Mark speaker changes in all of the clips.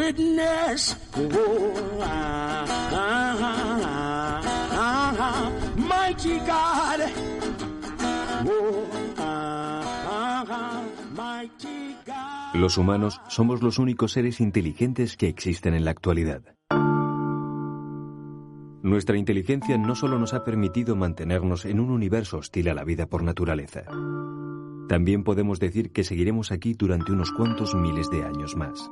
Speaker 1: witness. Mighty God. Mighty God.
Speaker 2: Los humanos somos los únicos seres inteligentes que existen en la actualidad. Nuestra inteligencia no solo nos ha permitido mantenernos en un universo hostil a la vida por naturaleza. También podemos decir que seguiremos aquí durante unos cuantos miles de años más.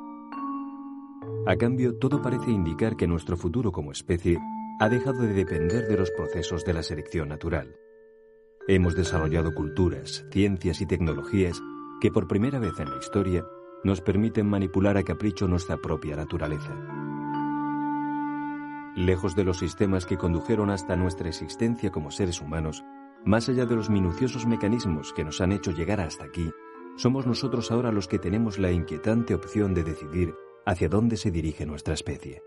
Speaker 2: A cambio, todo parece indicar que nuestro futuro como especie ha dejado de depender de los procesos de la selección natural. Hemos desarrollado culturas, ciencias y tecnologías que por primera vez en la historia nos permiten manipular a capricho nuestra propia naturaleza. Lejos de los sistemas que condujeron hasta nuestra existencia como seres humanos, más allá de los minuciosos mecanismos que nos han hecho llegar hasta aquí, somos nosotros ahora los que tenemos la inquietante opción de decidir hacia dónde se dirige nuestra especie.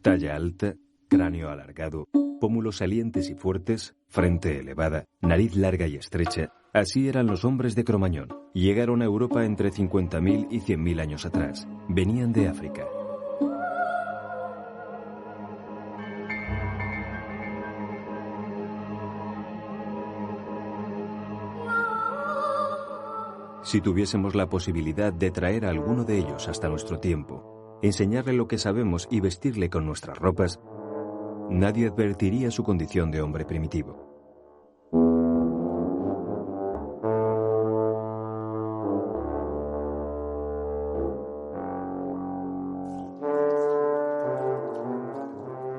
Speaker 2: Talla alta, cráneo alargado, pómulos salientes y fuertes, frente elevada, nariz larga y estrecha. Así eran los hombres de Cro-Magnon. Llegaron a Europa entre 50.000 y 100.000 años atrás. Venían de África. Si tuviésemos la posibilidad de traer a alguno de ellos hasta nuestro tiempo, enseñarle lo que sabemos y vestirle con nuestras ropas, nadie advertiría su condición de hombre primitivo.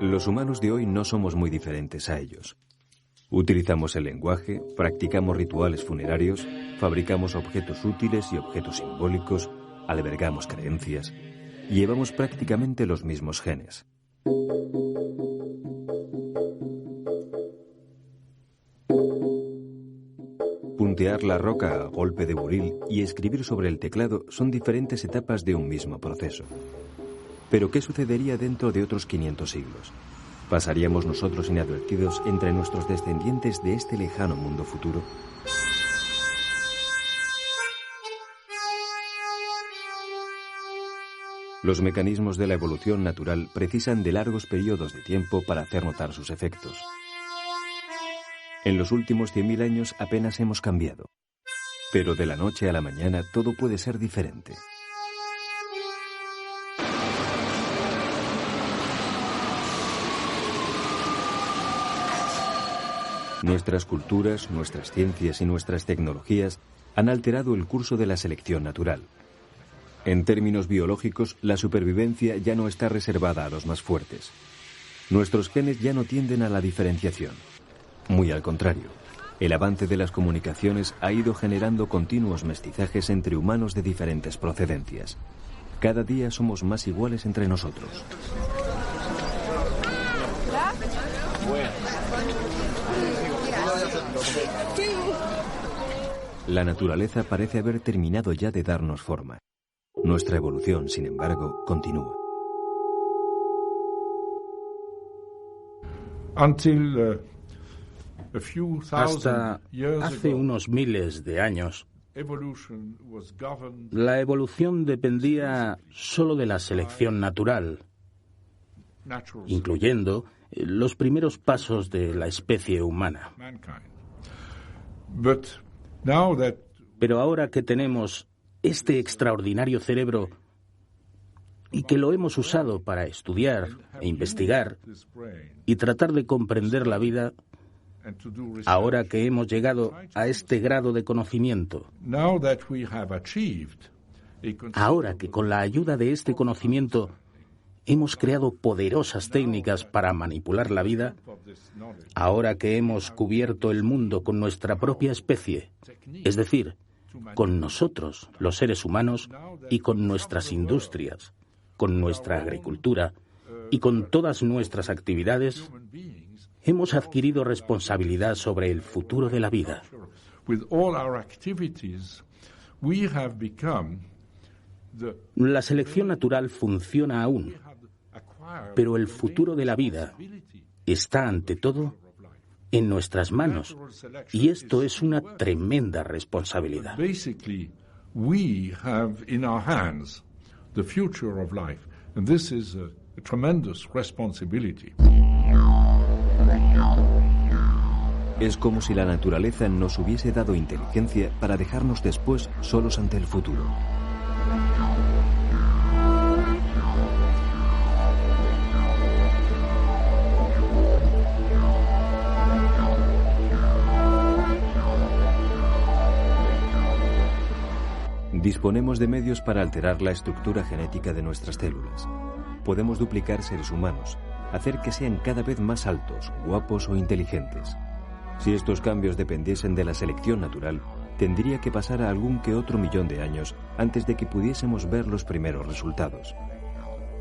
Speaker 2: Los humanos de hoy no somos muy diferentes a ellos. Utilizamos el lenguaje, practicamos rituales funerarios, fabricamos objetos útiles y objetos simbólicos, albergamos creencias. Llevamos prácticamente los mismos genes. Puntear la roca a golpe de buril y escribir sobre el teclado son diferentes etapas de un mismo proceso. Pero ¿qué sucedería dentro de otros 500 siglos? ¿Pasaríamos nosotros inadvertidos entre nuestros descendientes de este lejano mundo futuro? Los mecanismos de la evolución natural precisan de largos periodos de tiempo para hacer notar sus efectos. En los últimos 100.000 años apenas hemos cambiado. Pero de la noche a la mañana todo puede ser diferente. Nuestras culturas, nuestras ciencias y nuestras tecnologías han alterado el curso de la selección natural. En términos biológicos, la supervivencia ya no está reservada a los más fuertes. Nuestros genes ya no tienden a la diferenciación. Muy al contrario, el avance de las comunicaciones ha ido generando continuos mestizajes entre humanos de diferentes procedencias. Cada día somos más iguales entre nosotros. La naturaleza parece haber terminado ya de darnos forma. Nuestra evolución, sin embargo, continúa.
Speaker 3: Hasta hace unos miles de años, la evolución dependía solo de la selección natural, incluyendo los primeros pasos de la especie humana. Pero ahora que tenemos este extraordinario cerebro y que lo hemos usado para estudiar e investigar y tratar de comprender la vida, ahora que hemos llegado a este grado de conocimiento, ahora que con la ayuda de este conocimiento hemos creado poderosas técnicas para manipular la vida, ahora que hemos cubierto el mundo con nuestra propia especie, es decir, con nosotros, los seres humanos, y con nuestras industrias, con nuestra agricultura y con todas nuestras actividades, hemos adquirido responsabilidad sobre el futuro de la vida. La selección natural funciona aún, pero el futuro de la vida está, ante todo, en nuestras manos, y esto es una tremenda responsabilidad.
Speaker 2: Es como si la naturaleza nos hubiese dado inteligencia para dejarnos después solos ante el futuro. Disponemos de medios para alterar la estructura genética de nuestras células. Podemos duplicar seres humanos, hacer que sean cada vez más altos, guapos o inteligentes. Si estos cambios dependiesen de la selección natural, tendría que pasar a algún que otro millón de años antes de que pudiésemos ver los primeros resultados.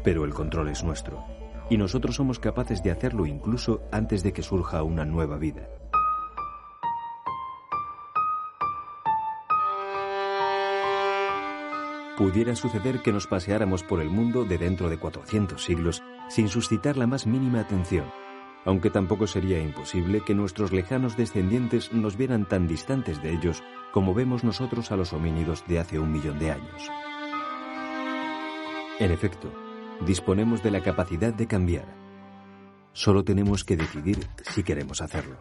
Speaker 2: Pero el control es nuestro, y nosotros somos capaces de hacerlo incluso antes de que surja una nueva vida. Pudiera suceder que nos paseáramos por el mundo de dentro de 400 siglos sin suscitar la más mínima atención, aunque tampoco sería imposible que nuestros lejanos descendientes nos vieran tan distantes de ellos como vemos nosotros a los homínidos de hace 1 millón de años. En efecto, disponemos de la capacidad de cambiar. Solo tenemos que decidir si queremos hacerlo.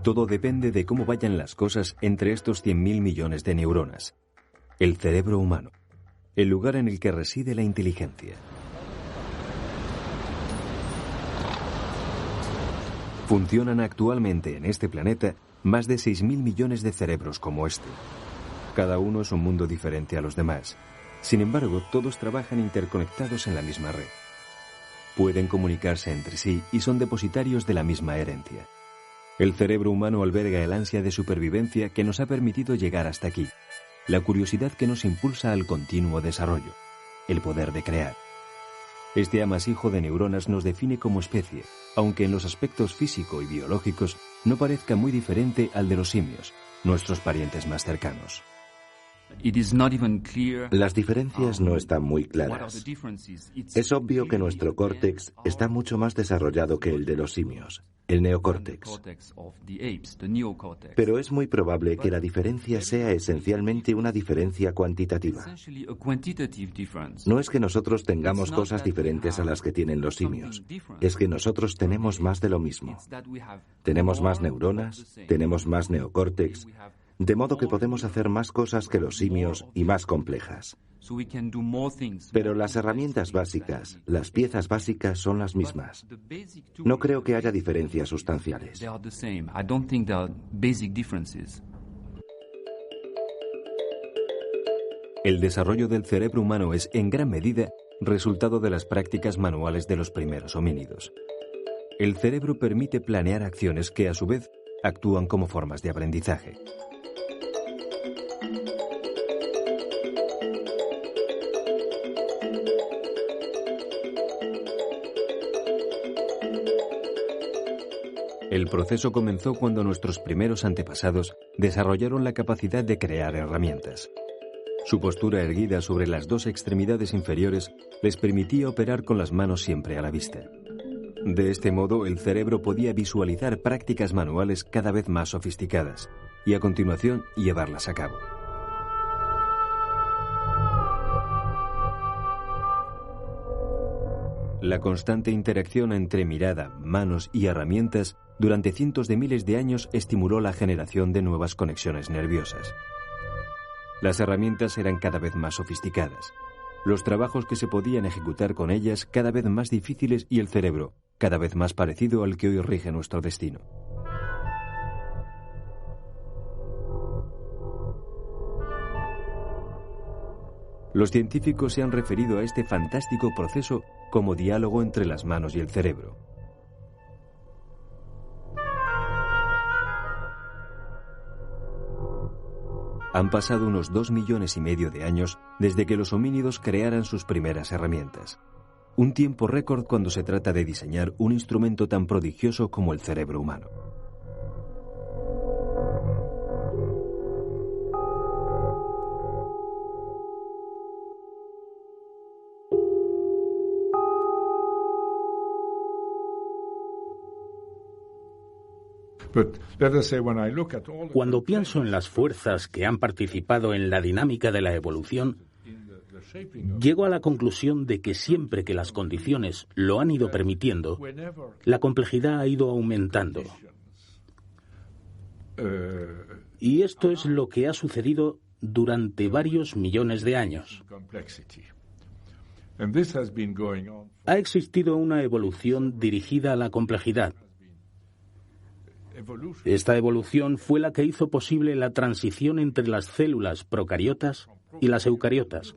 Speaker 2: Todo depende de cómo vayan las cosas entre estos 100.000 millones de neuronas. El cerebro humano, el lugar en el que reside la inteligencia. Funcionan actualmente en este planeta más de 6.000 millones de cerebros como este. Cada uno es un mundo diferente a los demás. Sin embargo, todos trabajan interconectados en la misma red. Pueden comunicarse entre sí y son depositarios de la misma herencia. El cerebro humano alberga el ansia de supervivencia que nos ha permitido llegar hasta aquí, la curiosidad que nos impulsa al continuo desarrollo, el poder de crear. Este amasijo de neuronas nos define como especie, aunque en los aspectos físico y biológicos no parezca muy diferente al de los simios, nuestros parientes más cercanos.
Speaker 4: Las diferencias no están muy claras. Es obvio que nuestro córtex está mucho más desarrollado que el de los simios, el neocórtex. Pero es muy probable que la diferencia sea esencialmente una diferencia cuantitativa. No es que nosotros tengamos cosas diferentes a las que tienen los simios, es que nosotros tenemos más de lo mismo. Tenemos más neuronas, tenemos más neocórtex, de modo que podemos hacer más cosas que los simios y más complejas. Pero las herramientas básicas, las piezas básicas son las mismas. No creo que haya diferencias sustanciales.
Speaker 2: El desarrollo del cerebro humano es, en gran medida, resultado de las prácticas manuales de los primeros homínidos. El cerebro permite planear acciones que, a su vez, actúan como formas de aprendizaje. El proceso comenzó cuando nuestros primeros antepasados desarrollaron la capacidad de crear herramientas. Su postura erguida sobre las 2 extremidades inferiores les permitía operar con las manos siempre a la vista. De este modo, el cerebro podía visualizar prácticas manuales cada vez más sofisticadas y, a continuación, llevarlas a cabo. La constante interacción entre mirada, manos y herramientas durante cientos de miles de años estimuló la generación de nuevas conexiones nerviosas. Las herramientas eran cada vez más sofisticadas, los trabajos que se podían ejecutar con ellas cada vez más difíciles y el cerebro cada vez más parecido al que hoy rige nuestro destino. Los científicos se han referido a este fantástico proceso como diálogo entre las manos y el cerebro. Han pasado unos 2,5 millones de años desde que los homínidos crearan sus primeras herramientas. Un tiempo récord cuando se trata de diseñar un instrumento tan prodigioso como el cerebro humano.
Speaker 3: Cuando pienso en las fuerzas que han participado en la dinámica de la evolución, llego a la conclusión de que siempre que las condiciones lo han ido permitiendo, la complejidad ha ido aumentando. Y esto es lo que ha sucedido durante varios millones de años. Ha existido una evolución dirigida a la complejidad. Esta evolución fue la que hizo posible la transición entre las células procariotas y las eucariotas.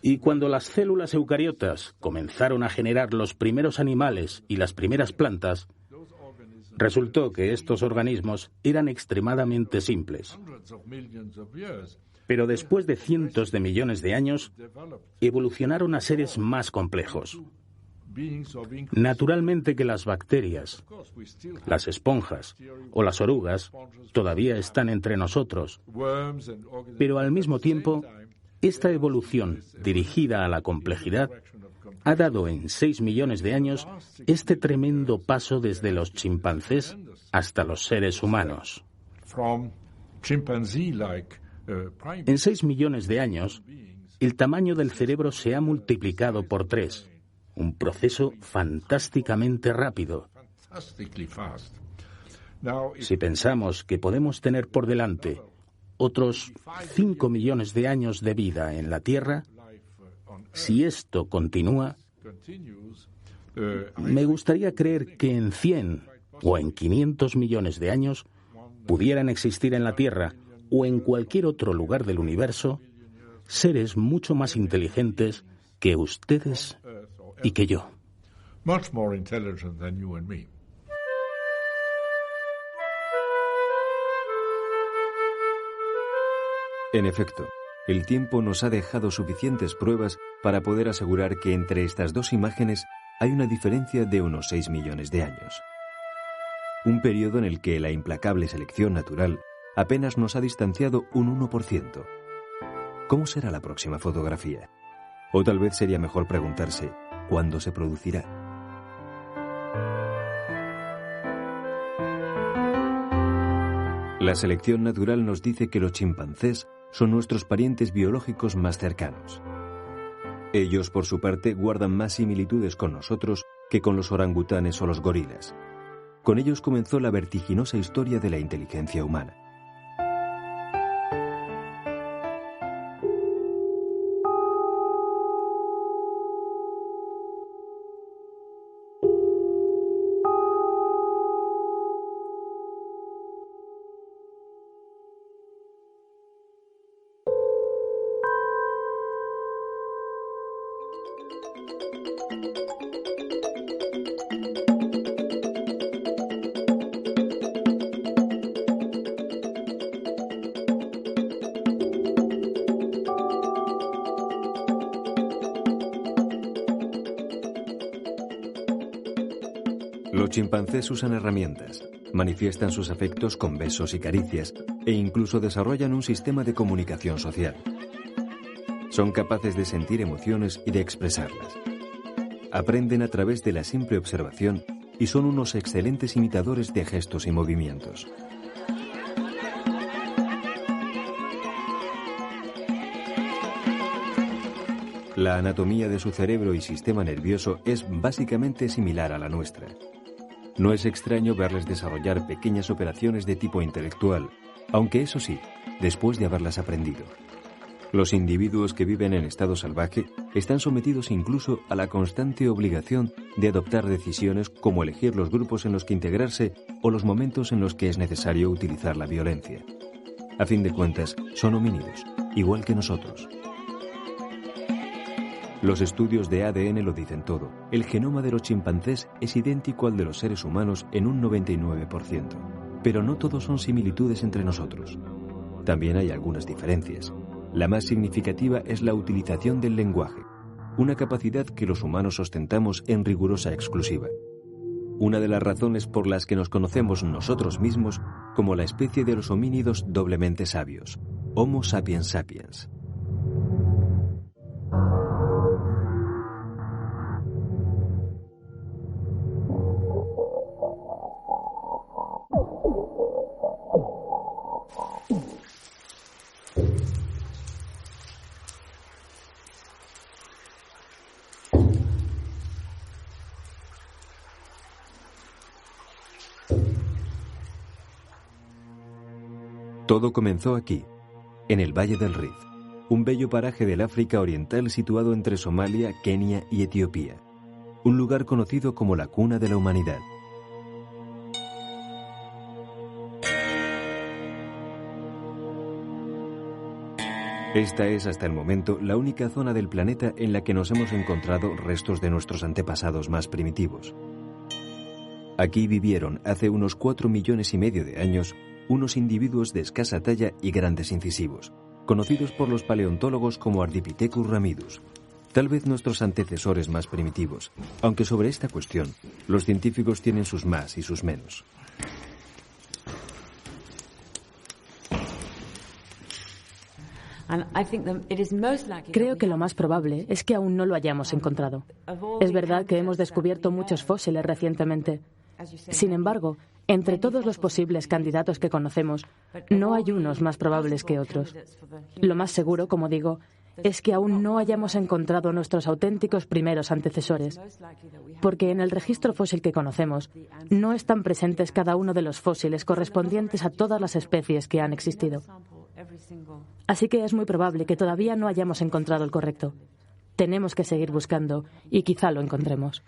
Speaker 3: Y cuando las células eucariotas comenzaron a generar los primeros animales y las primeras plantas, resultó que estos organismos eran extremadamente simples. Pero después de cientos de millones de años, evolucionaron a seres más complejos. Naturalmente que las bacterias, las esponjas o las orugas todavía están entre nosotros, pero al mismo tiempo, esta evolución dirigida a la complejidad ha dado en 6 millones de años este tremendo paso desde los chimpancés hasta los seres humanos. En 6 millones de años, el tamaño del cerebro se ha multiplicado por 3. Un proceso fantásticamente rápido. Si pensamos que podemos tener por delante otros 5 millones de años de vida en la Tierra, si esto continúa, me gustaría creer que en 100 o en 500 millones de años pudieran existir en la Tierra o en cualquier otro lugar del universo seres mucho más inteligentes que ustedes y que yo.
Speaker 2: En efecto, el tiempo nos ha dejado suficientes pruebas para poder asegurar que entre estas dos imágenes hay una diferencia de unos 6 millones de años. Un periodo en el que la implacable selección natural apenas nos ha distanciado un 1%. ¿Cómo será la próxima fotografía? O tal vez sería mejor preguntarse, ¿cuándo se producirá? La selección natural nos dice que los chimpancés son nuestros parientes biológicos más cercanos. Ellos, por su parte, guardan más similitudes con nosotros que con los orangutanes o los gorilas. Con ellos comenzó la vertiginosa historia de la inteligencia humana. Los chimpancés usan herramientas, manifiestan sus afectos con besos y caricias e incluso desarrollan un sistema de comunicación social. Son capaces de sentir emociones y de expresarlas. Aprenden a través de la simple observación y son unos excelentes imitadores de gestos y movimientos. La anatomía de su cerebro y sistema nervioso es básicamente similar a la nuestra. No es extraño verles desarrollar pequeñas operaciones de tipo intelectual, aunque eso sí, después de haberlas aprendido. Los individuos que viven en estado salvaje están sometidos incluso a la constante obligación de adoptar decisiones como elegir los grupos en los que integrarse o los momentos en los que es necesario utilizar la violencia. A fin de cuentas, son homínidos, igual que nosotros. Los estudios de ADN lo dicen todo. El genoma de los chimpancés es idéntico al de los seres humanos en un 99%. Pero no todos son similitudes entre nosotros. También hay algunas diferencias. La más significativa es la utilización del lenguaje, una capacidad que los humanos ostentamos en rigurosa exclusiva. Una de las razones por las que nos conocemos nosotros mismos como la especie de los homínidos doblemente sabios, Homo sapiens sapiens. Todo comenzó aquí, en el Valle del Rift, un bello paraje del África Oriental situado entre Somalia, Kenia y Etiopía, un lugar conocido como la cuna de la humanidad. Esta es hasta el momento la única zona del planeta en la que nos hemos encontrado restos de nuestros antepasados más primitivos. Aquí vivieron hace unos 4,5 millones de años unos individuos de escasa talla y grandes incisivos, conocidos por los paleontólogos como Ardipithecus ramidus, tal vez nuestros antecesores más primitivos, aunque sobre esta cuestión los científicos tienen sus más y sus menos.
Speaker 5: Creo que lo más probable es que aún no lo hayamos encontrado. Es verdad que hemos descubierto muchos fósiles recientemente. Sin embargo, entre todos los posibles candidatos que conocemos, no hay unos más probables que otros. Lo más seguro, como digo, es que aún no hayamos encontrado nuestros auténticos primeros antecesores, porque en el registro fósil que conocemos no están presentes cada uno de los fósiles correspondientes a todas las especies que han existido. Así que es muy probable que todavía no hayamos encontrado el correcto. Tenemos que seguir buscando y quizá lo encontremos.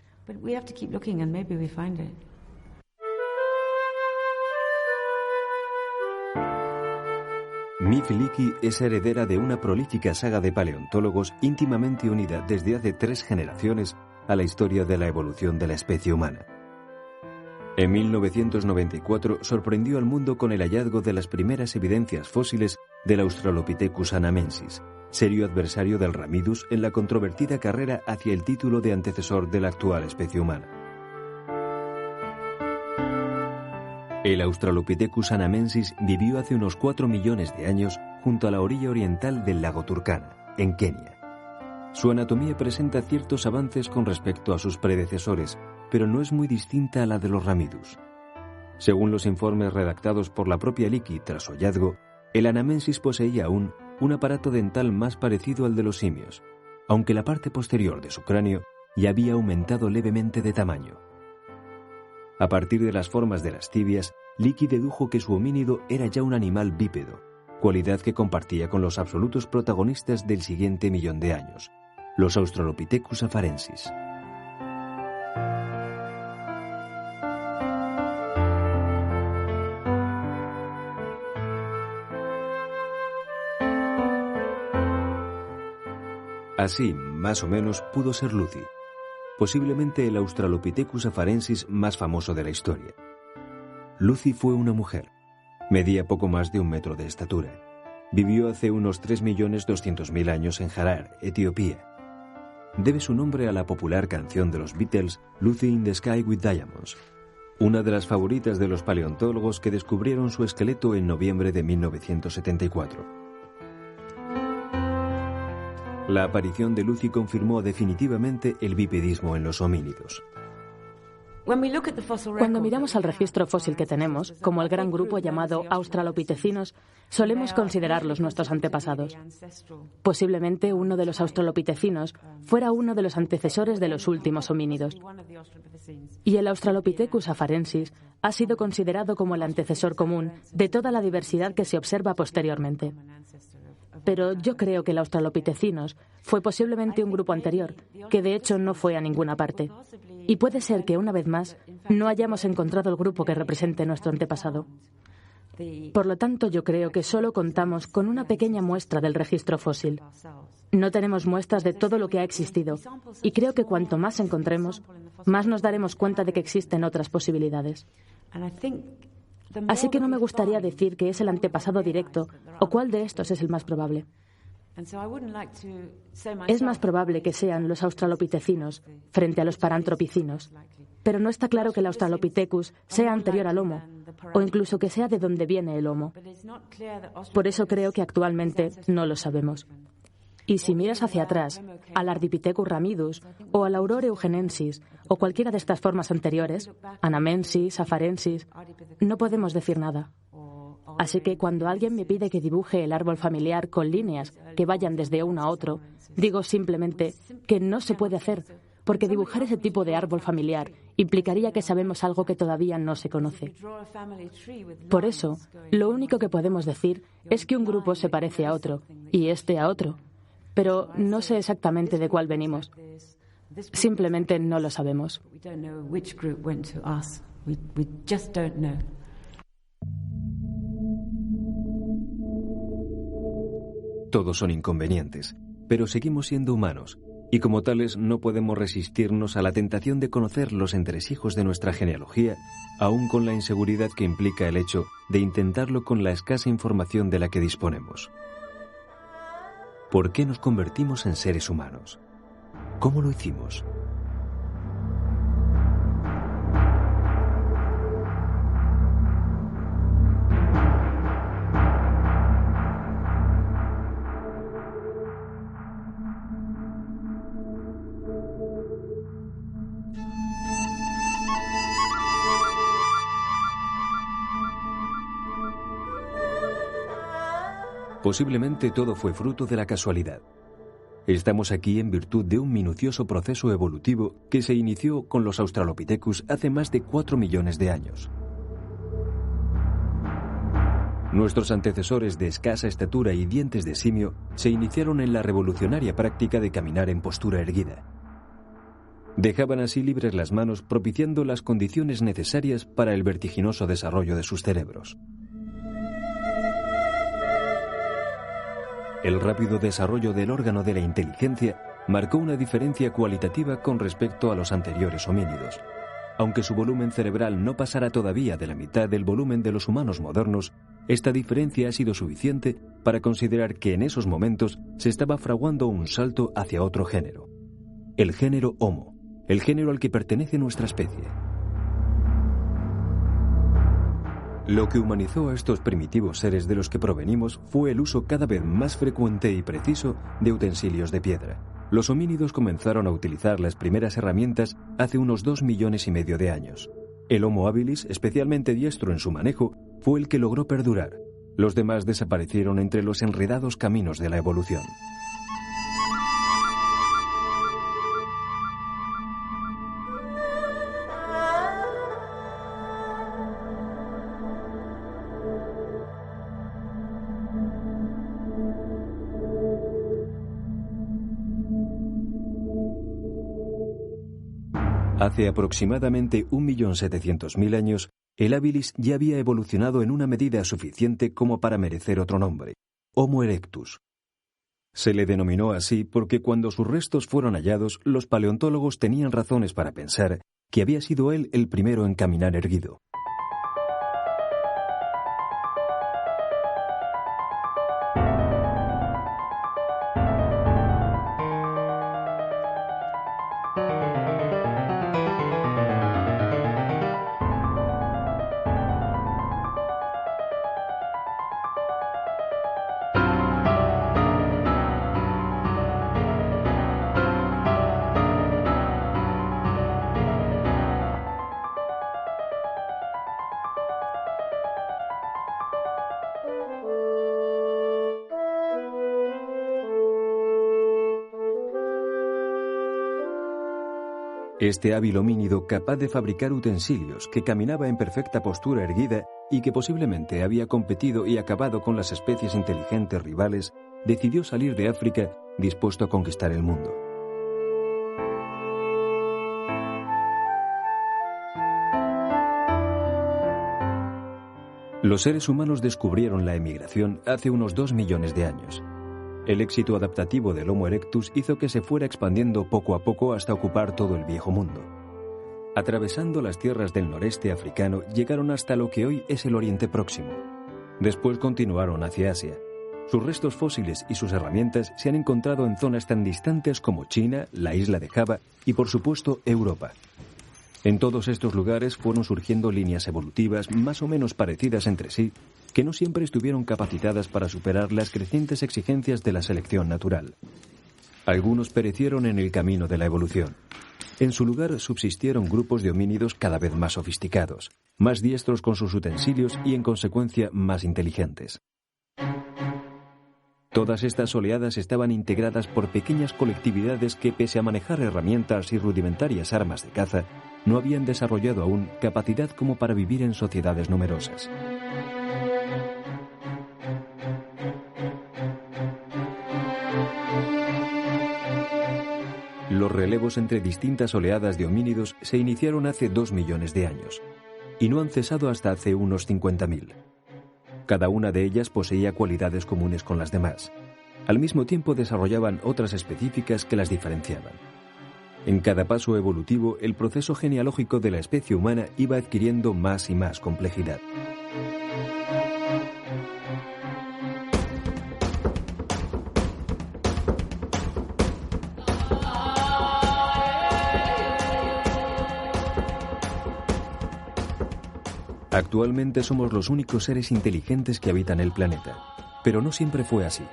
Speaker 2: Mif Leakey es heredera de una prolífica saga de paleontólogos íntimamente unida desde hace 3 generaciones a la historia de la evolución de la especie humana. En 1994 sorprendió al mundo con el hallazgo de las primeras evidencias fósiles del Australopithecus anamensis, serio adversario del Ramidus en la controvertida carrera hacia el título de antecesor de la actual especie humana. El Australopithecus anamensis vivió hace unos 4 millones de años junto a la orilla oriental del lago Turkana, en Kenia. Su anatomía presenta ciertos avances con respecto a sus predecesores, pero no es muy distinta a la de los Ramidus. Según los informes redactados por la propia Leakey tras su hallazgo, el anamensis poseía aún un aparato dental más parecido al de los simios, aunque la parte posterior de su cráneo ya había aumentado levemente de tamaño. A partir de las formas de las tibias, Leakey dedujo que su homínido era ya un animal bípedo, cualidad que compartía con los absolutos protagonistas del siguiente millón de años, los Australopithecus afarensis. Así, más o menos, pudo ser Lucy, posiblemente el Australopithecus afarensis más famoso de la historia. Lucy fue una mujer. Medía poco más de 1 metro de estatura. Vivió hace unos 3.200.000 años en Harar, Etiopía. Debe su nombre a la popular canción de los Beatles, Lucy in the Sky with Diamonds, una de las favoritas de los paleontólogos que descubrieron su esqueleto en noviembre de 1974. La aparición de Lucy confirmó definitivamente el bipedismo en los homínidos.
Speaker 5: Cuando miramos al registro fósil que tenemos, como el gran grupo llamado Australopithecinos, solemos considerarlos nuestros antepasados. Posiblemente uno de los Australopithecinos fuera uno de los antecesores de los últimos homínidos. Y el Australopithecus afarensis ha sido considerado como el antecesor común de toda la diversidad que se observa posteriormente. pero yo creo que el Australopithecines fue posiblemente un grupo anterior, que de hecho no fue a ninguna parte. Y puede ser que, una vez más, no hayamos encontrado el grupo que represente nuestro antepasado. Por lo tanto, yo creo que solo contamos con una pequeña muestra del registro fósil. No tenemos muestras de todo lo que ha existido, y creo que cuanto más encontremos, más nos daremos cuenta de que existen otras posibilidades. Así que no me gustaría decir que es el antepasado directo o cuál de estos es el más probable. Es más probable que sean los australopithecinos frente a los paranthropicinos, pero no está claro que el Australopithecus sea anterior al Homo, o incluso que sea de donde viene el Homo. Por eso creo que actualmente no lo sabemos. Y si miras hacia atrás, al Ardipithecus ramidus o al Aurore eugenensis o cualquiera de estas formas anteriores, Anamensis, Afarensis, no podemos decir nada. Así que cuando alguien me pide que dibuje el árbol familiar con líneas que vayan desde uno a otro, digo simplemente que no se puede hacer, porque dibujar ese tipo de árbol familiar implicaría que sabemos algo que todavía no se conoce. Por eso, lo único que podemos decir es que un grupo se parece a otro, y este a otro. Pero no sé exactamente de cuál venimos. Simplemente no lo sabemos.
Speaker 2: Todos son inconvenientes, pero seguimos siendo humanos, y como tales no podemos resistirnos a la tentación de conocer los entresijos de nuestra genealogía, aun con la inseguridad que implica el hecho de intentarlo con la escasa información de la que disponemos. ¿Por qué nos convertimos en seres humanos? ¿Cómo lo hicimos? Posiblemente todo fue fruto de la casualidad. Estamos aquí en virtud de un minucioso proceso evolutivo que se inició con los Australopithecus hace más de 4 millones de años. Nuestros antecesores de escasa estatura y dientes de simio se iniciaron en la revolucionaria práctica de caminar en postura erguida. Dejaban así libres las manos, propiciando las condiciones necesarias para el vertiginoso desarrollo de sus cerebros. El rápido desarrollo del órgano de la inteligencia marcó una diferencia cualitativa con respecto a los anteriores homínidos. Aunque su volumen cerebral no pasara todavía de la mitad del volumen de los humanos modernos, esta diferencia ha sido suficiente para considerar que en esos momentos se estaba fraguando un salto hacia otro género. El género Homo, el género al que pertenece nuestra especie. Lo que humanizó a estos primitivos seres de los que provenimos fue el uso cada vez más frecuente y preciso de utensilios de piedra. Los homínidos comenzaron a utilizar las primeras herramientas hace unos 2,5 millones de años. El Homo habilis, especialmente diestro en su manejo, fue el que logró perdurar. Los demás desaparecieron entre los enredados caminos de la evolución. Hace aproximadamente 1.700.000 años, el habilis ya había evolucionado en una medida suficiente como para merecer otro nombre, Homo erectus. Se le denominó así porque cuando sus restos fueron hallados, los paleontólogos tenían razones para pensar que había sido él el primero en caminar erguido. Este hábil homínido capaz de fabricar utensilios, que caminaba en perfecta postura erguida y que posiblemente había competido y acabado con las especies inteligentes rivales, decidió salir de África dispuesto a conquistar el mundo. Los seres humanos descubrieron la emigración hace unos 2 millones de años. El éxito adaptativo del Homo erectus hizo que se fuera expandiendo poco a poco hasta ocupar todo el viejo mundo. Atravesando las tierras del noreste africano, llegaron hasta lo que hoy es el Oriente Próximo. Después continuaron hacia Asia. Sus restos fósiles y sus herramientas se han encontrado en zonas tan distantes como China, la isla de Java y, por supuesto, Europa. En todos estos lugares fueron surgiendo líneas evolutivas más o menos parecidas entre sí, que no siempre estuvieron capacitadas para superar las crecientes exigencias de la selección natural. Algunos perecieron en el camino de la evolución. En su lugar subsistieron grupos de homínidos cada vez más sofisticados, más diestros con sus utensilios y, en consecuencia, más inteligentes. Todas estas oleadas estaban integradas por pequeñas colectividades que, pese a manejar herramientas y rudimentarias armas de caza, no habían desarrollado aún capacidad como para vivir en sociedades numerosas. Los relevos entre distintas oleadas de homínidos se iniciaron hace 2 millones de años y no han cesado hasta hace unos 50.000. Cada una de ellas poseía cualidades comunes con las demás. Al mismo tiempo desarrollaban otras específicas que las diferenciaban. En cada paso evolutivo, el proceso genealógico de la especie humana iba adquiriendo más y más complejidad. Actualmente somos los únicos seres inteligentes que habitan el planeta, pero no siempre fue así.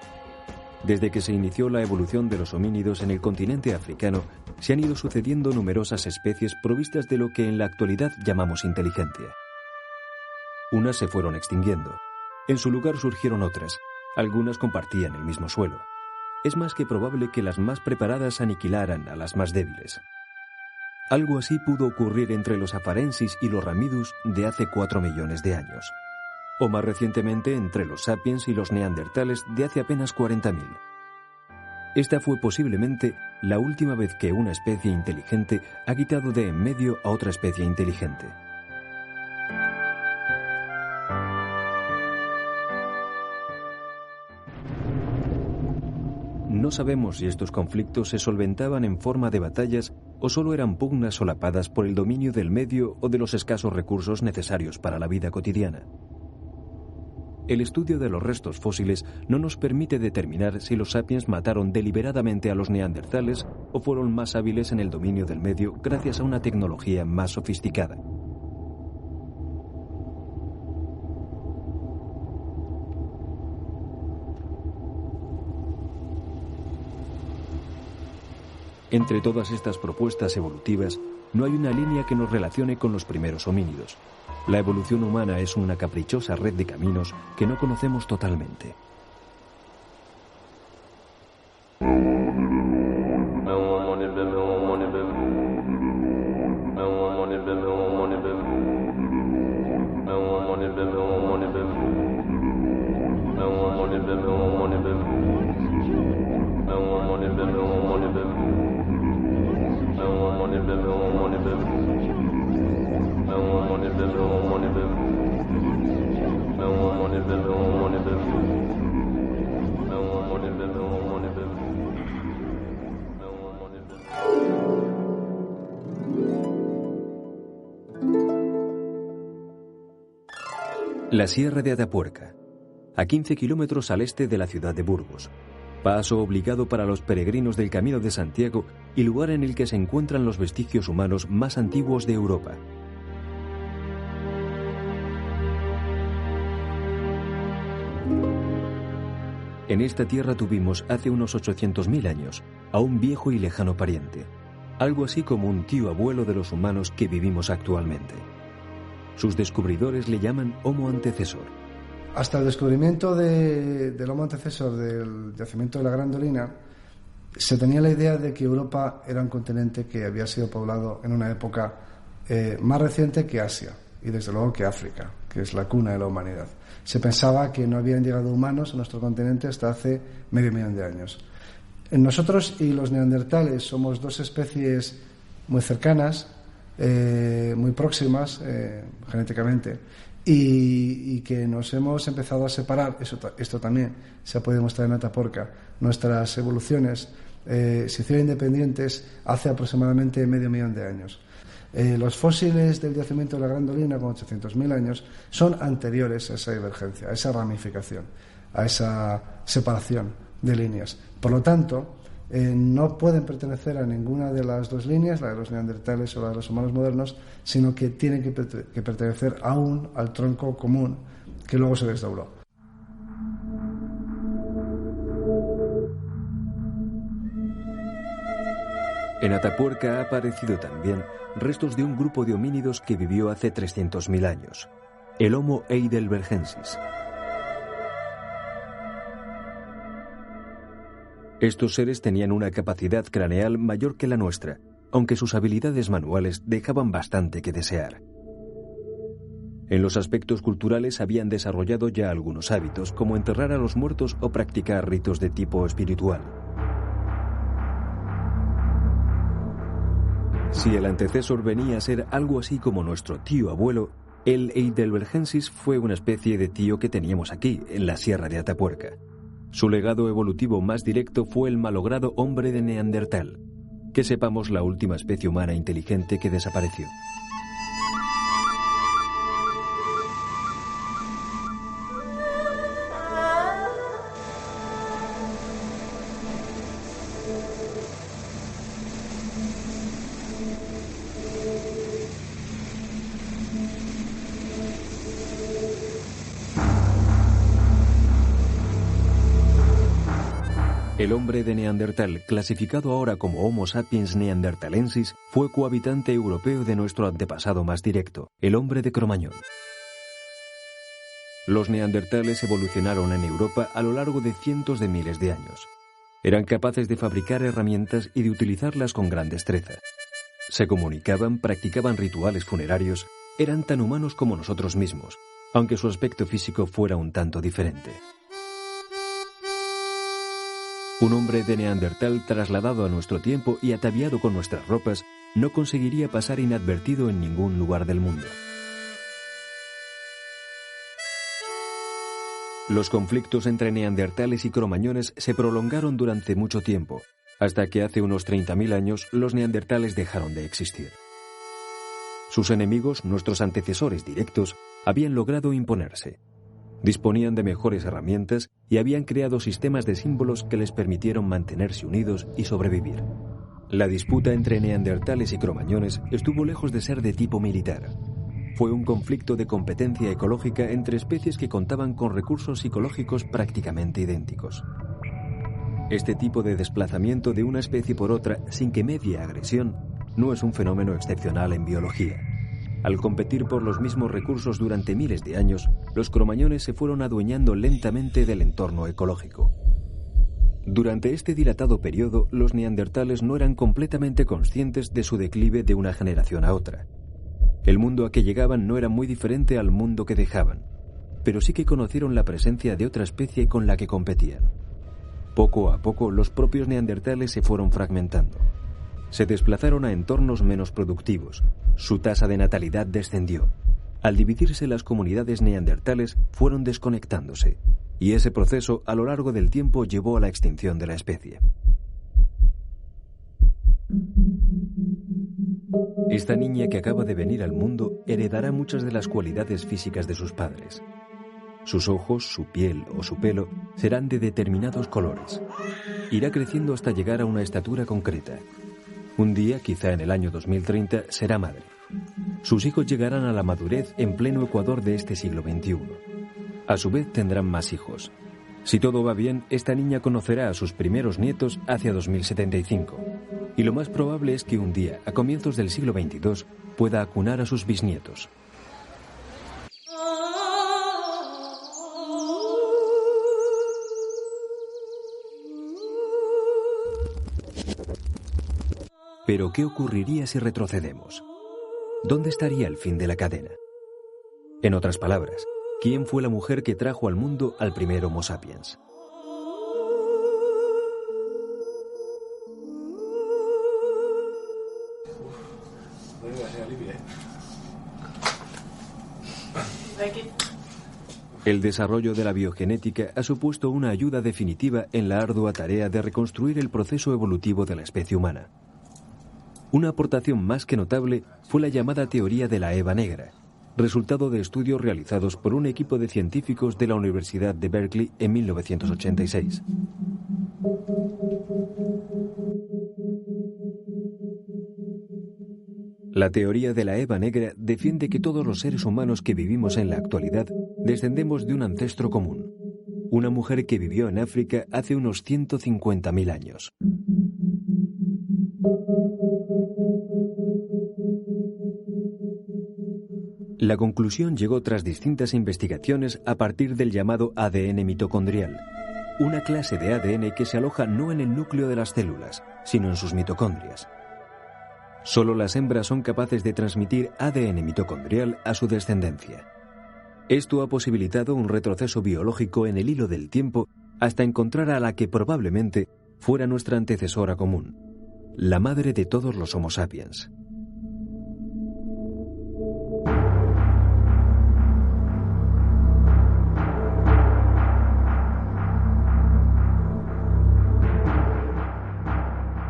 Speaker 2: Desde que se inició la evolución de los homínidos en el continente africano, se han ido sucediendo numerosas especies provistas de lo que en la actualidad llamamos inteligencia. Unas se fueron extinguiendo. En su lugar surgieron otras. Algunas compartían el mismo suelo. Es más que probable que las más preparadas aniquilaran a las más débiles. Algo así pudo ocurrir entre los afarensis y los ramidus de hace 4 millones de años. O más recientemente entre los sapiens y los neandertales de hace apenas 40.000. Esta fue posiblemente la última vez que una especie inteligente ha quitado de en medio a otra especie inteligente. No sabemos si estos conflictos se solventaban en forma de batallas o solo eran pugnas solapadas por el dominio del medio o de los escasos recursos necesarios para la vida cotidiana. El estudio de los restos fósiles no nos permite determinar si los sapiens mataron deliberadamente a los neandertales o fueron más hábiles en el dominio del medio gracias a una tecnología más sofisticada. Entre todas estas propuestas evolutivas, no hay una línea que nos relacione con los primeros homínidos. La evolución humana es una caprichosa red de caminos que no conocemos totalmente. La Sierra de Atapuerca, a 15 kilómetros al este de la ciudad de Burgos. Paso obligado para los peregrinos del Camino de Santiago y lugar en el que se encuentran los vestigios humanos más antiguos de Europa. En esta tierra tuvimos hace unos 800.000 años a un viejo y lejano pariente, algo así como un tío abuelo de los humanos que vivimos actualmente. Sus descubridores le llaman Homo antecesor.
Speaker 6: Hasta el descubrimiento del Homo antecesor del yacimiento de la Gran Dolina, se tenía la idea de que Europa era un continente que había sido poblado en una época más reciente que Asia. y desde luego que África, que es la cuna de la humanidad. Se pensaba que no habían llegado humanos a nuestro continente hasta hace 500.000 de años. Nosotros y los neandertales somos dos especies muy cercanas, muy próximas genéticamente, y que nos hemos empezado a separar. Esto también se ha podido mostrar en Atapuerca. Nuestras evoluciones se hicieron independientes hace aproximadamente 500.000 de años. Los fósiles del yacimiento de la Gran Dolina, con 800.000 años, son anteriores a esa divergencia, a esa ramificación, a esa separación de líneas. Por lo tanto, no pueden pertenecer a ninguna de las dos líneas, la de los neandertales o la de los humanos modernos, sino que tienen que pertenecer aún al tronco común que luego se desdobló.
Speaker 2: En Atapuerca ha aparecido también restos de un grupo de homínidos que vivió hace 300.000 años, el Homo heidelbergensis. Estos seres tenían una capacidad craneal mayor que la nuestra, aunque sus habilidades manuales dejaban bastante que desear. En los aspectos culturales habían desarrollado ya algunos hábitos, como enterrar a los muertos o practicar ritos de tipo espiritual. Si el antecesor venía a ser algo así como nuestro tío abuelo, el heidelbergensis fue una especie de tío que teníamos aquí, en la Sierra de Atapuerca. Su legado evolutivo más directo fue el malogrado hombre de Neandertal, que sepamos la última especie humana inteligente que desapareció. El hombre de Neandertal, clasificado ahora como Homo sapiens neanderthalensis, fue cohabitante europeo de nuestro antepasado más directo, el hombre de Cro-Magnon. Los neandertales evolucionaron en Europa a lo largo de cientos de miles de años. Eran capaces de fabricar herramientas y de utilizarlas con gran destreza. Se comunicaban, practicaban rituales funerarios, eran tan humanos como nosotros mismos, aunque su aspecto físico fuera un tanto diferente. Un hombre de Neandertal trasladado a nuestro tiempo y ataviado con nuestras ropas no conseguiría pasar inadvertido en ningún lugar del mundo. Los conflictos entre neandertales y cromañones se prolongaron durante mucho tiempo, hasta que hace unos 30.000 años los neandertales dejaron de existir. Sus enemigos, nuestros antecesores directos, habían logrado imponerse. Disponían de mejores herramientas y habían creado sistemas de símbolos que les permitieron mantenerse unidos y sobrevivir. La disputa entre neandertales y cromañones estuvo lejos de ser de tipo militar. Fue un conflicto de competencia ecológica entre especies que contaban con recursos psicológicos prácticamente idénticos. Este tipo de desplazamiento de una especie por otra sin que medie agresión no es un fenómeno excepcional en biología. Al competir por los mismos recursos durante miles de años, los cromañones se fueron adueñando lentamente del entorno ecológico. Durante este dilatado periodo, los neandertales no eran completamente conscientes de su declive de una generación a otra. El mundo a que llegaban no era muy diferente al mundo que dejaban, pero sí que conocieron la presencia de otra especie con la que competían. Poco a poco, los propios neandertales se fueron fragmentando. Se desplazaron a entornos menos productivos. Su tasa de natalidad descendió. Al dividirse las comunidades neandertales, fueron desconectándose, y ese proceso a lo largo del tiempo llevó a la extinción de la especie. Esta niña que acaba de venir al mundo heredará muchas de las cualidades físicas de sus padres. Sus ojos, su piel o su pelo serán de determinados colores. Irá creciendo hasta llegar a una estatura concreta. Un día, quizá en el año 2030, será madre. Sus hijos llegarán a la madurez en pleno ecuador de este siglo XXI. A su vez tendrán más hijos. Si todo va bien, esta niña conocerá a sus primeros nietos hacia 2075. Y lo más probable es que un día, a comienzos del siglo XXII, pueda acunar a sus bisnietos. Pero, ¿qué ocurriría si retrocedemos? ¿Dónde estaría el fin de la cadena? En otras palabras, ¿quién fue la mujer que trajo al mundo al primer Homo sapiens? El desarrollo de la biogenética ha supuesto una ayuda definitiva en la ardua tarea de reconstruir el proceso evolutivo de la especie humana. Una aportación más que notable fue la llamada teoría de la Eva negra, resultado de estudios realizados por un equipo de científicos de la Universidad de Berkeley en 1986. La teoría de la Eva negra defiende que todos los seres humanos que vivimos en la actualidad descendemos de un ancestro común, una mujer que vivió en África hace unos 150.000 años. La conclusión llegó tras distintas investigaciones a partir del llamado ADN mitocondrial, una clase de ADN que se aloja no en el núcleo de las células, sino en sus mitocondrias. Solo las hembras son capaces de transmitir ADN mitocondrial a su descendencia. Esto ha posibilitado un retroceso biológico en el hilo del tiempo hasta encontrar a la que probablemente fuera nuestra antecesora común, la madre de todos los Homo sapiens.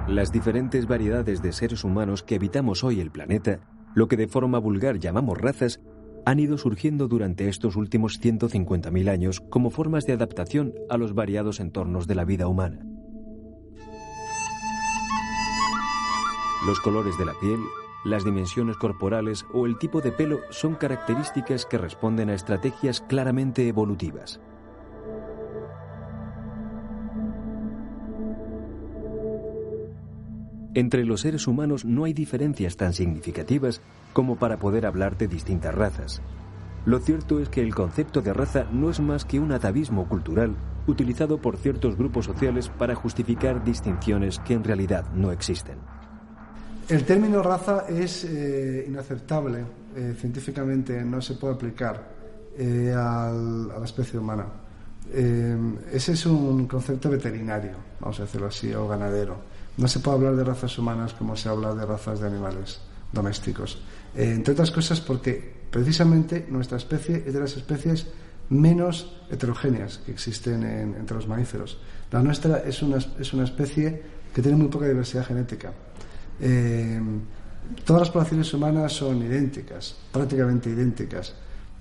Speaker 2: Las diferentes variedades de seres humanos que habitamos hoy el planeta, lo que de forma vulgar llamamos razas, han ido surgiendo durante estos últimos 150.000 años como formas de adaptación a los variados entornos de la vida humana. Los colores de la piel, las dimensiones corporales o el tipo de pelo son características que responden a estrategias claramente evolutivas. Entre los seres humanos no hay diferencias tan significativas como para poder hablar de distintas razas. Lo cierto es que el concepto de raza no es más que un atavismo cultural utilizado por ciertos grupos sociales para justificar distinciones que en realidad no existen.
Speaker 6: El término raza es inaceptable. Científicamente no se puede aplicar a la especie humana. Ese es un concepto veterinario, vamos a decirlo así, o ganadero. No se puede hablar de razas humanas como se habla de razas de animales domésticos. Entre otras cosas porque precisamente nuestra especie es de las especies menos heterogéneas que existen entre los mamíferos. La nuestra es una especie que tiene muy poca diversidad genética. Todas las poblaciones humanas son idénticas, prácticamente idénticas,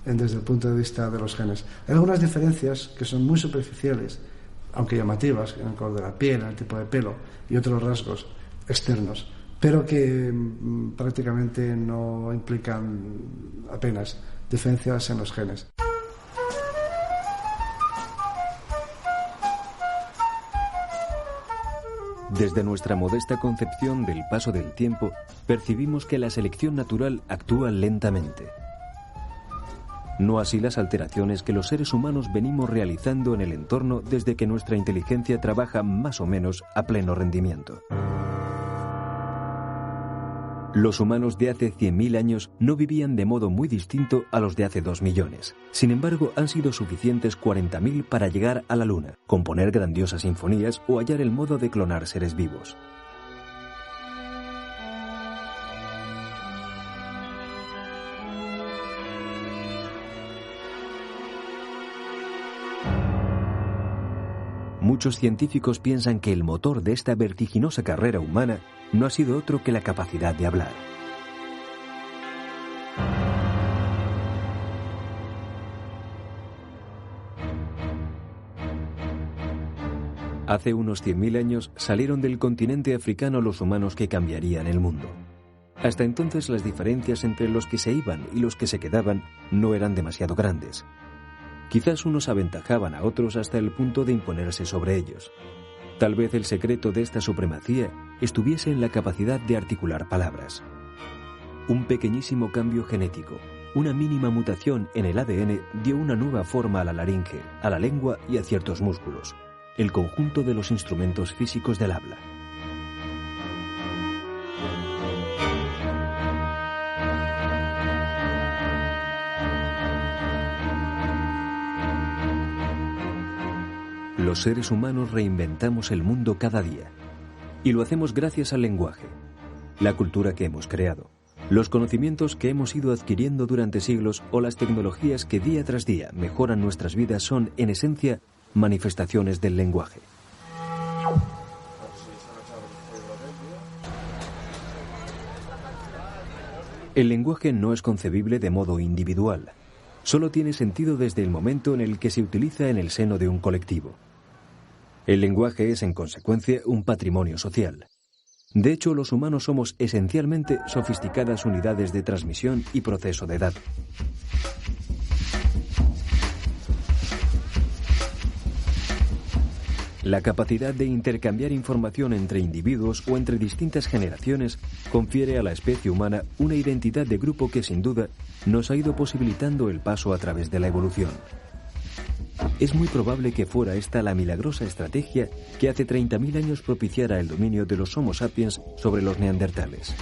Speaker 6: desde el punto de vista de los genes. Hay algunas diferencias que son muy superficiales, aunque llamativas, en el color de la piel, en el tipo de pelo y otros rasgos externos, pero que prácticamente no implican apenas diferencias en los genes.
Speaker 2: Desde nuestra modesta concepción del paso del tiempo, percibimos que la selección natural actúa lentamente. No así las alteraciones que los seres humanos venimos realizando en el entorno desde que nuestra inteligencia trabaja más o menos a pleno rendimiento. Los humanos de hace 100.000 años no vivían de modo muy distinto a los de hace 2 millones. Sin embargo, han sido suficientes 40.000 para llegar a la Luna, componer grandiosas sinfonías o hallar el modo de clonar seres vivos. Muchos científicos piensan que el motor de esta vertiginosa carrera humana no ha sido otro que la capacidad de hablar. Hace unos 100.000 años salieron del continente africano los humanos que cambiarían el mundo. Hasta entonces las diferencias entre los que se iban y los que se quedaban no eran demasiado grandes. Quizás unos aventajaban a otros hasta el punto de imponerse sobre ellos. Tal vez el secreto de esta supremacía estuviese en la capacidad de articular palabras. Un pequeñísimo cambio genético, una mínima mutación en el ADN dio una nueva forma a la laringe, a la lengua y a ciertos músculos, el conjunto de los instrumentos físicos del habla. Los seres humanos reinventamos el mundo cada día. Y lo hacemos gracias al lenguaje, la cultura que hemos creado, los conocimientos que hemos ido adquiriendo durante siglos o las tecnologías que día tras día mejoran nuestras vidas son, en esencia, manifestaciones del lenguaje. El lenguaje no es concebible de modo individual. Solo tiene sentido desde el momento en el que se utiliza en el seno de un colectivo. El lenguaje es, en consecuencia, un patrimonio social. De hecho, los humanos somos esencialmente sofisticadas unidades de transmisión y proceso de datos. La capacidad de intercambiar información entre individuos o entre distintas generaciones confiere a la especie humana una identidad de grupo que, sin duda, nos ha ido posibilitando el paso a través de la evolución. Es muy probable que fuera esta la milagrosa estrategia que hace 30.000 años propiciara el dominio de los Homo sapiens sobre los neandertales.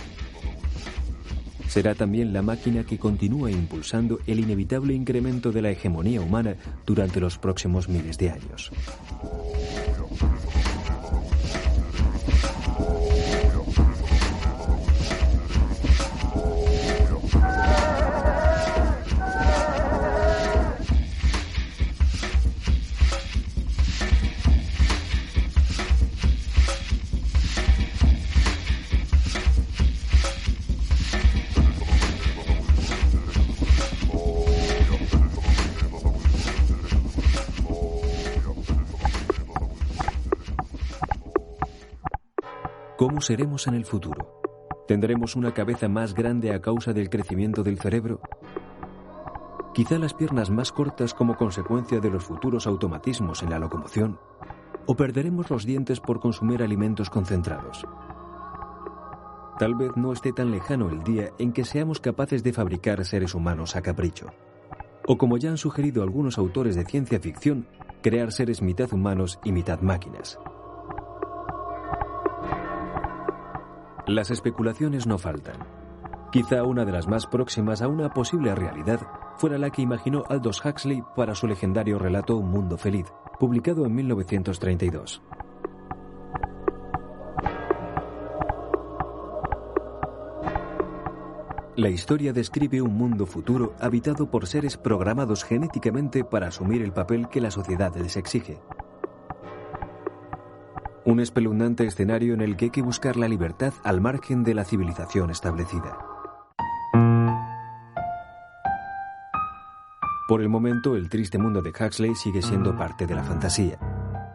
Speaker 2: Será también la máquina que continúa impulsando el inevitable incremento de la hegemonía humana durante los próximos miles de años. ¿Cómo seremos en el futuro? ¿Tendremos una cabeza más grande a causa del crecimiento del cerebro? ¿Quizá las piernas más cortas como consecuencia de los futuros automatismos en la locomoción? ¿O perderemos los dientes por consumir alimentos concentrados? Tal vez no esté tan lejano el día en que seamos capaces de fabricar seres humanos a capricho. O, como ya han sugerido algunos autores de ciencia ficción, crear seres mitad humanos y mitad máquinas. Las especulaciones no faltan. Quizá una de las más próximas a una posible realidad fuera la que imaginó Aldous Huxley para su legendario relato Un mundo feliz, publicado en 1932. La historia describe un mundo futuro habitado por seres programados genéticamente para asumir el papel que la sociedad les exige. Un espeluznante escenario en el que hay que buscar la libertad al margen de la civilización establecida. Por el momento, el triste mundo de Huxley sigue siendo parte de la fantasía,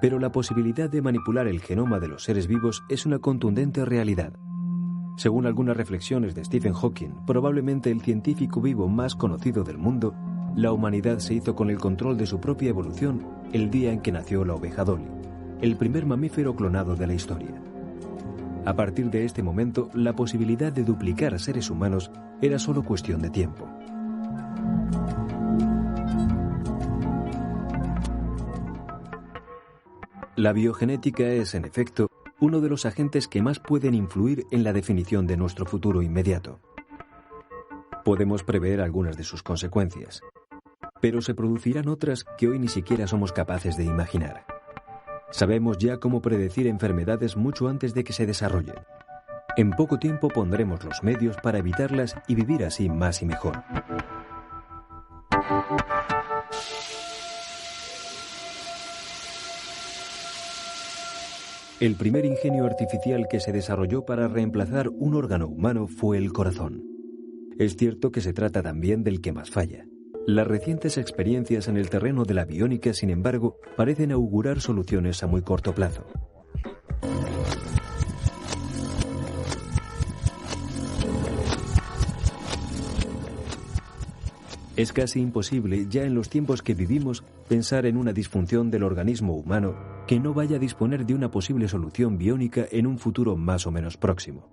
Speaker 2: pero la posibilidad de manipular el genoma de los seres vivos es una contundente realidad. Según algunas reflexiones de Stephen Hawking, probablemente el científico vivo más conocido del mundo, la humanidad se hizo con el control de su propia evolución el día en que nació la oveja Dolly, el primer mamífero clonado de la historia. A partir de este momento, la posibilidad de duplicar a seres humanos era solo cuestión de tiempo. La biogenética es, en efecto, uno de los agentes que más pueden influir en la definición de nuestro futuro inmediato. Podemos prever algunas de sus consecuencias, pero se producirán otras que hoy ni siquiera somos capaces de imaginar. Sabemos ya cómo predecir enfermedades mucho antes de que se desarrollen. En poco tiempo pondremos los medios para evitarlas y vivir así más y mejor. El primer ingenio artificial que se desarrolló para reemplazar un órgano humano fue el corazón. Es cierto que se trata también del que más falla. Las recientes experiencias en el terreno de la biónica, sin embargo, parecen augurar soluciones a muy corto plazo. Es casi imposible, ya en los tiempos que vivimos, pensar en una disfunción del organismo humano que no vaya a disponer de una posible solución biónica en un futuro más o menos próximo.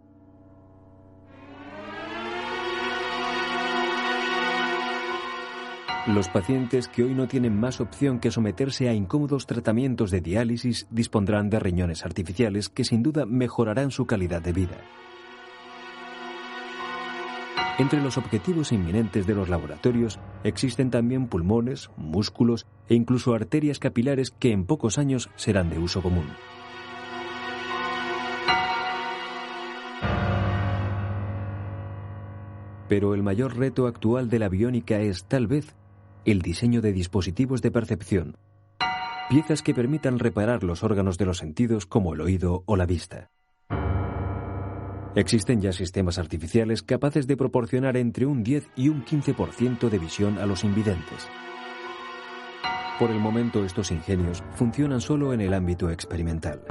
Speaker 2: Los pacientes que hoy no tienen más opción que someterse a incómodos tratamientos de diálisis dispondrán de riñones artificiales que sin duda mejorarán su calidad de vida. Entre los objetivos inminentes de los laboratorios existen también pulmones, músculos e incluso arterias capilares que en pocos años serán de uso común. Pero el mayor reto actual de la biónica es, tal vez, el diseño de dispositivos de percepción, piezas que permitan reparar los órganos de los sentidos como el oído o la vista. Existen ya sistemas artificiales capaces de proporcionar entre un 10 y un 15% de visión a los invidentes. Por el momento, estos ingenios funcionan solo en el ámbito experimental.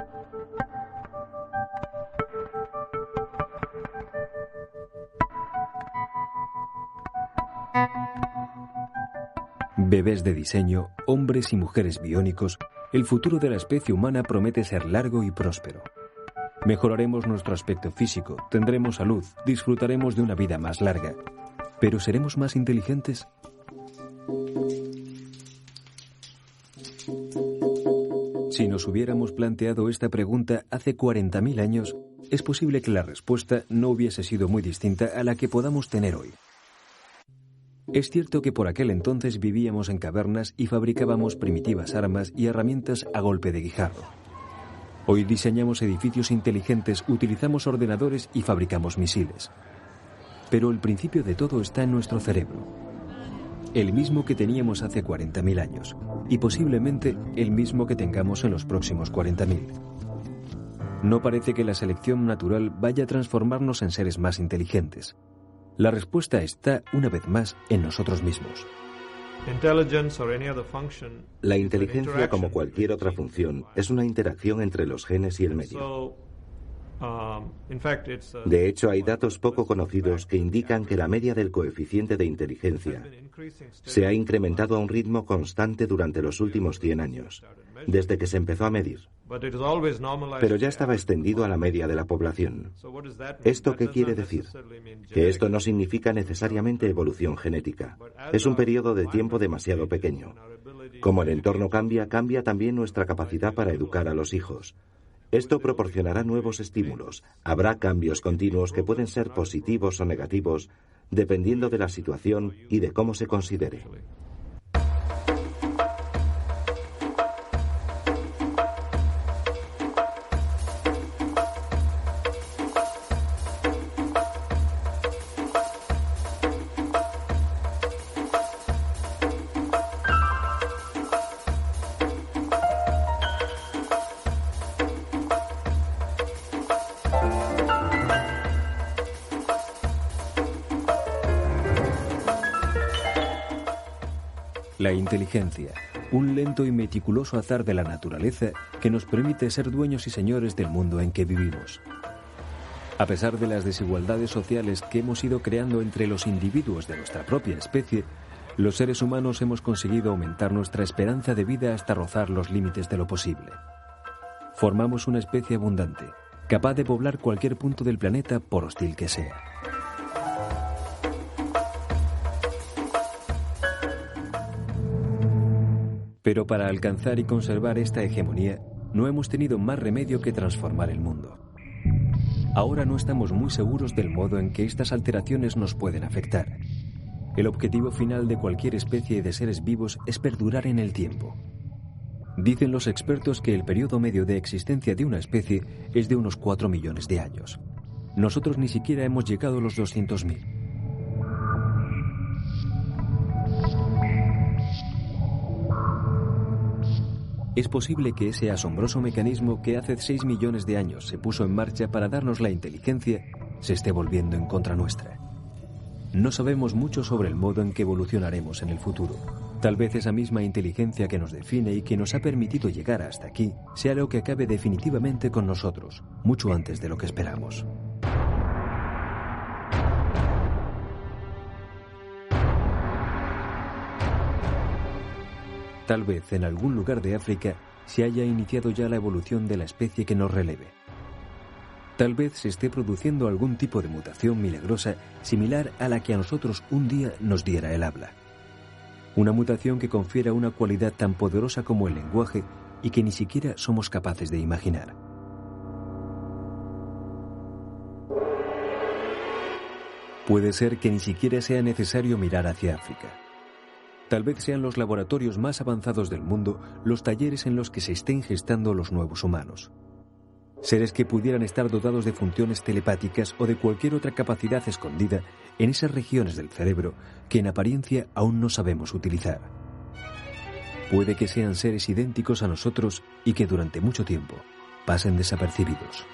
Speaker 2: Bebés de diseño, hombres y mujeres biónicos, el futuro de la especie humana promete ser largo y próspero. Mejoraremos nuestro aspecto físico, tendremos salud, disfrutaremos de una vida más larga. ¿Pero seremos más inteligentes? Si nos hubiéramos planteado esta pregunta hace 40.000 años, es posible que la respuesta no hubiese sido muy distinta a la que podamos tener hoy. Es cierto que por aquel entonces vivíamos en cavernas y fabricábamos primitivas armas y herramientas a golpe de guijarro. Hoy diseñamos edificios inteligentes, utilizamos ordenadores y fabricamos misiles. Pero el principio de todo está en nuestro cerebro. El mismo que teníamos hace 40.000 años, y posiblemente el mismo que tengamos en los próximos 40.000. No parece que la selección natural vaya a transformarnos en seres más inteligentes. La respuesta está, una vez más, en nosotros mismos.
Speaker 4: La inteligencia, como cualquier otra función, es una interacción entre los genes y el medio. De hecho, hay datos poco conocidos que indican que la media del coeficiente de inteligencia se ha incrementado a un ritmo constante durante los últimos 100 años, desde que se empezó a medir. Pero ya estaba extendido a la media de la población. ¿Esto qué quiere decir? Que esto no significa necesariamente evolución genética. Es un periodo de tiempo demasiado pequeño. Como el entorno cambia, cambia también nuestra capacidad para educar a los hijos. Esto proporcionará nuevos estímulos. Habrá cambios continuos que pueden ser positivos o negativos, dependiendo de la situación y de cómo se considere.
Speaker 2: La inteligencia, un lento y meticuloso azar de la naturaleza que nos permite ser dueños y señores del mundo en que vivimos. A pesar de las desigualdades sociales que hemos ido creando entre los individuos de nuestra propia especie, los seres humanos hemos conseguido aumentar nuestra esperanza de vida hasta rozar los límites de lo posible. Formamos una especie abundante, capaz de poblar cualquier punto del planeta por hostil que sea. Pero para alcanzar y conservar esta hegemonía, no hemos tenido más remedio que transformar el mundo. Ahora no estamos muy seguros del modo en que estas alteraciones nos pueden afectar. El objetivo final de cualquier especie de seres vivos es perdurar en el tiempo. Dicen los expertos que el periodo medio de existencia de una especie es de unos 4 millones de años. Nosotros ni siquiera hemos llegado a los 200.000. Es posible que ese asombroso mecanismo que hace 6 millones de años se puso en marcha para darnos la inteligencia se esté volviendo en contra nuestra. No sabemos mucho sobre el modo en que evolucionaremos en el futuro. Tal vez esa misma inteligencia que nos define y que nos ha permitido llegar hasta aquí sea lo que acabe definitivamente con nosotros, mucho antes de lo que esperamos. Tal vez en algún lugar de África se haya iniciado ya la evolución de la especie que nos releve. Tal vez se esté produciendo algún tipo de mutación milagrosa similar a la que a nosotros un día nos diera el habla. Una mutación que confiera una cualidad tan poderosa como el lenguaje y que ni siquiera somos capaces de imaginar. Puede ser que ni siquiera sea necesario mirar hacia África. Tal vez sean los laboratorios más avanzados del mundo los talleres en los que se estén gestando los nuevos humanos. Seres que pudieran estar dotados de funciones telepáticas o de cualquier otra capacidad escondida en esas regiones del cerebro que en apariencia aún no sabemos utilizar. Puede que sean seres idénticos a nosotros y que durante mucho tiempo pasen desapercibidos.